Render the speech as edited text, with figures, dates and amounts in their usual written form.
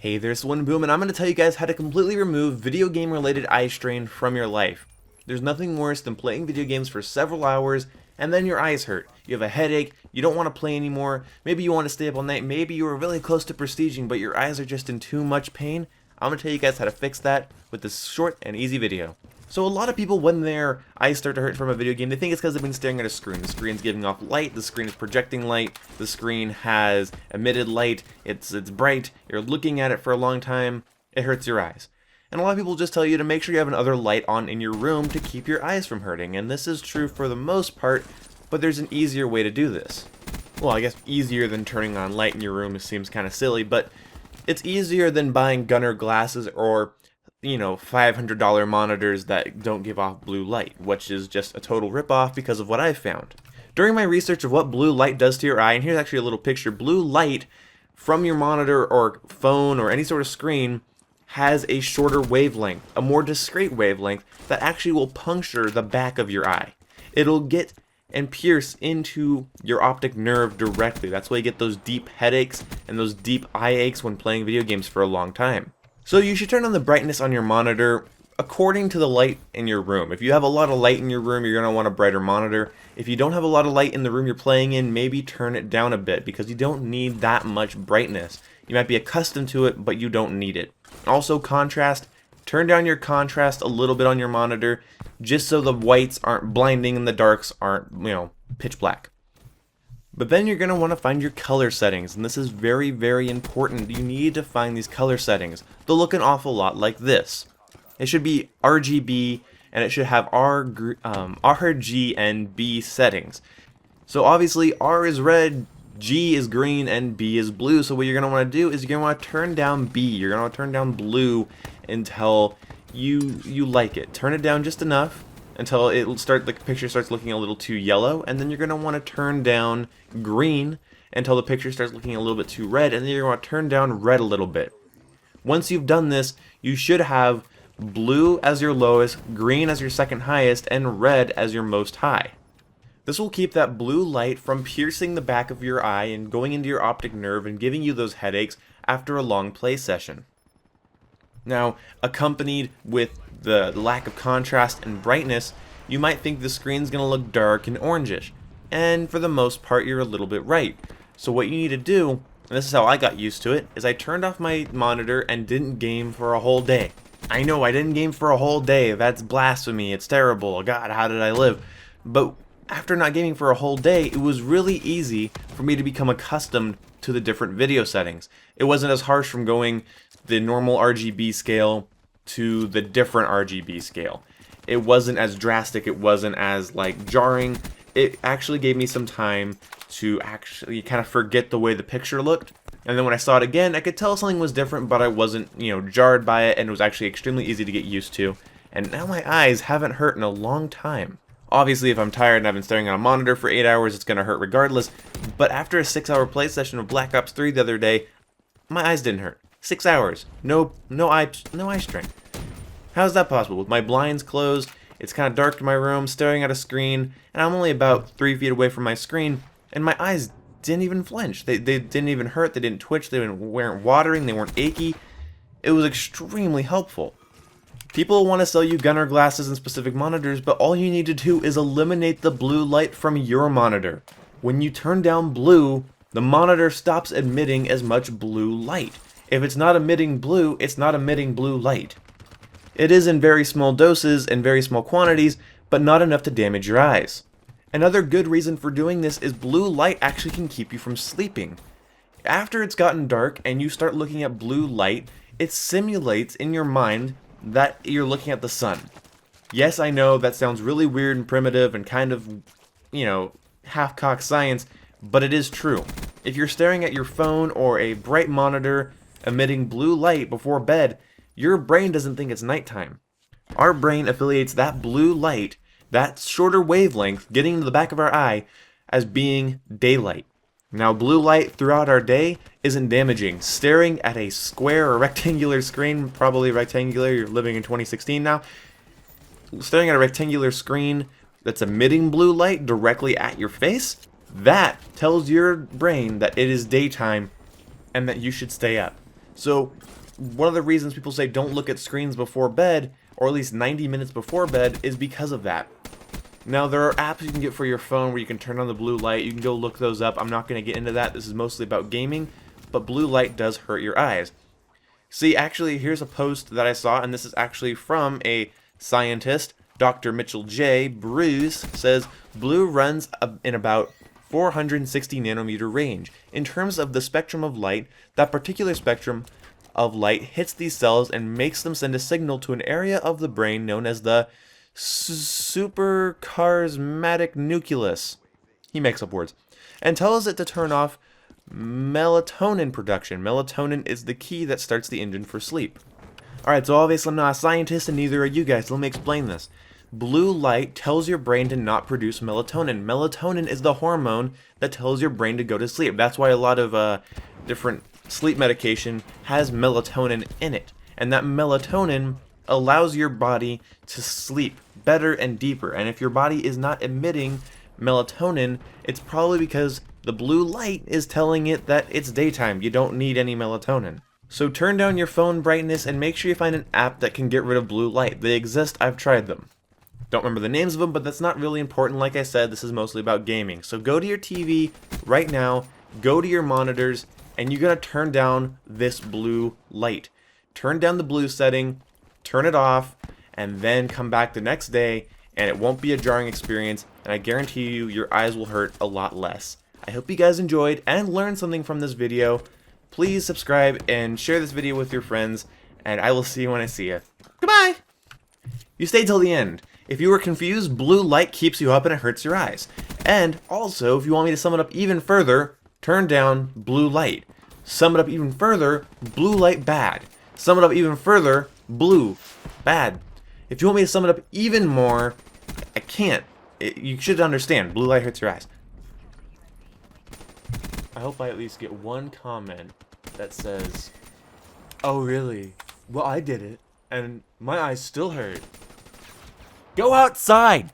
Hey there's One Boom, and I'm going to tell you guys how to completely remove video game related eye strain from your life. There's nothing worse than playing video games for several hours and then your eyes hurt. You have a headache, you don't want to play anymore, maybe you want to stay up all night, maybe you were really close to prestiging but your eyes are just in too much pain. I'm going to tell you guys how to fix that with this short and easy video. So a lot of people, when their eyes start to hurt from a video game, they think it's because they've been staring at a screen. The screen's giving off light, the screen is projecting light, the screen has emitted light, it's bright, you're looking at it for a long time, it hurts your eyes. And a lot of people just tell you to make sure you have another light on in your room to keep your eyes from hurting, and this is true for the most part, but there's an easier way to do this. Well, I guess easier than turning on light in your room seems kind of silly, but it's easier than buying gunner glasses or $500 monitors that don't give off blue light, which is just a total ripoff because of what I've found. During my research of what blue light does to your eye, and here's actually a little picture, blue light from your monitor or phone or any sort of screen has a shorter wavelength, a more discrete wavelength that actually will puncture the back of your eye. It'll get and pierce into your optic nerve directly. That's why you get those deep headaches and those deep eye aches when playing video games for a long time. So you should turn on the brightness on your monitor according to the light in your room. If you have a lot of light in your room, you're going to want a brighter monitor. If you don't have a lot of light in the room you're playing in, maybe turn it down a bit because you don't need that much brightness. You might be accustomed to it, but you don't need it. Also, contrast. Turn down your contrast a little bit on your monitor just so the whites aren't blinding and the darks aren't, pitch black. But then you're going to want to find your color settings, and this is very, very important. You need to find these color settings. They'll look an awful lot like this. It should be RGB, and it should have R, G, and B settings. So obviously R is red, G is green, and B is blue. So what you're going to want to do is you're going to want to turn down B. You're going to want to turn down blue until you like it. Turn it down just enough until the picture starts looking a little too yellow, and then you're going to want to turn down green until the picture starts looking a little bit too red, and then you're going to turn down red a little bit. Once you've done this, you should have blue as your lowest, green as your second highest, and red as your most high. This will keep that blue light from piercing the back of your eye and going into your optic nerve and giving you those headaches after a long play session. Now, accompanied with the lack of contrast and brightness, you might think the screen's going to look dark and orangish. And for the most part, you're a little bit right. So what you need to do, and this is how I got used to it, is I turned off my monitor and didn't game for a whole day. I know, I didn't game for a whole day. That's blasphemy. It's terrible. God, how did I live? But after not gaming for a whole day, it was really easy for me to become accustomed to the different video settings. It wasn't as harsh from going the normal RGB scale to the different RGB scale. It wasn't as drastic, it wasn't as jarring. It actually gave me some time to actually kind of forget the way the picture looked. And then when I saw it again, I could tell something was different, but I wasn't, jarred by it, and it was actually extremely easy to get used to. And now my eyes haven't hurt in a long time. Obviously, if I'm tired and I've been staring at a monitor for 8 hours, it's going to hurt regardless. But after a 6-hour play session of Black Ops 3 the other day, my eyes didn't hurt. 6 hours. No eye strain. How is that possible? With my blinds closed, it's kind of dark in my room, staring at a screen, and I'm only about 3 feet away from my screen, and my eyes didn't even flinch. They didn't even hurt, they didn't twitch, they weren't watering, they weren't achy. It was extremely helpful. People want to sell you gunner glasses and specific monitors, but all you need to do is eliminate the blue light from your monitor. When you turn down blue, the monitor stops emitting as much blue light. If it's not emitting blue, it's not emitting blue light. It is in very small doses and very small quantities, but not enough to damage your eyes. Another good reason for doing this is blue light actually can keep you from sleeping. After it's gotten dark and you start looking at blue light, it simulates in your mind that you're looking at the sun. Yes, I know that sounds really weird and primitive and kind of, half-cocked science, but it is true. If you're staring at your phone or a bright monitor emitting blue light before bed, your brain doesn't think it's nighttime. Our brain affiliates that blue light, that shorter wavelength getting to the back of our eye, as being daylight. Now, blue light throughout our day isn't damaging. Staring at a square or rectangular screen, probably rectangular, you're living in 2016 now, staring at a rectangular screen that's emitting blue light directly at your face, that tells your brain that it is daytime and that you should stay up. So one of the reasons people say don't look at screens before bed, or at least 90 minutes before bed, is because of that. Now, there are apps you can get for your phone where you can turn on the blue light. You can go look those up. I'm not going to get into that. This is mostly about gaming, but blue light does hurt your eyes. See, actually, here's a post that I saw, and this is actually from a scientist, Dr. Mitchell J. Bruce, says, blue runs in about 460 nanometer range. In terms of the spectrum of light, that particular spectrum of light hits these cells and makes them send a signal to an area of the brain known as the suprachiasmatic nucleus. He makes up words. And tells it to turn off melatonin production. Melatonin is the key that starts the engine for sleep. Alright, so obviously I'm not a scientist and neither are you guys. Let me explain this. Blue light tells your brain to not produce melatonin. Melatonin is the hormone that tells your brain to go to sleep. That's why a lot of different sleep medication has melatonin in it. And that melatonin allows your body to sleep better and deeper. And if your body is not emitting melatonin, it's probably because the blue light is telling it that it's daytime. You don't need any melatonin. So turn down your phone brightness and make sure you find an app that can get rid of blue light. They exist, I've tried them. Don't remember the names of them, but that's not really important. Like I said, this is mostly about gaming. So go to your TV right now, go to your monitors, and you're going to turn down this blue light. Turn down the blue setting, turn it off, and then come back the next day, and it won't be a jarring experience, and I guarantee you your eyes will hurt a lot less. I hope you guys enjoyed and learned something from this video. Please subscribe and share this video with your friends, and I will see you when I see you. Goodbye! You stayed till the end. If you were confused, blue light keeps you up and it hurts your eyes. And also, if you want me to sum it up even further, turn down blue light. Sum it up even further, blue light bad. Sum it up even further, blue bad. If you want me to sum it up even more, I can't. You should understand, blue light hurts your eyes. I hope I at least get one comment that says, "Oh really? Well, I did it, and my eyes still hurt." Go outside!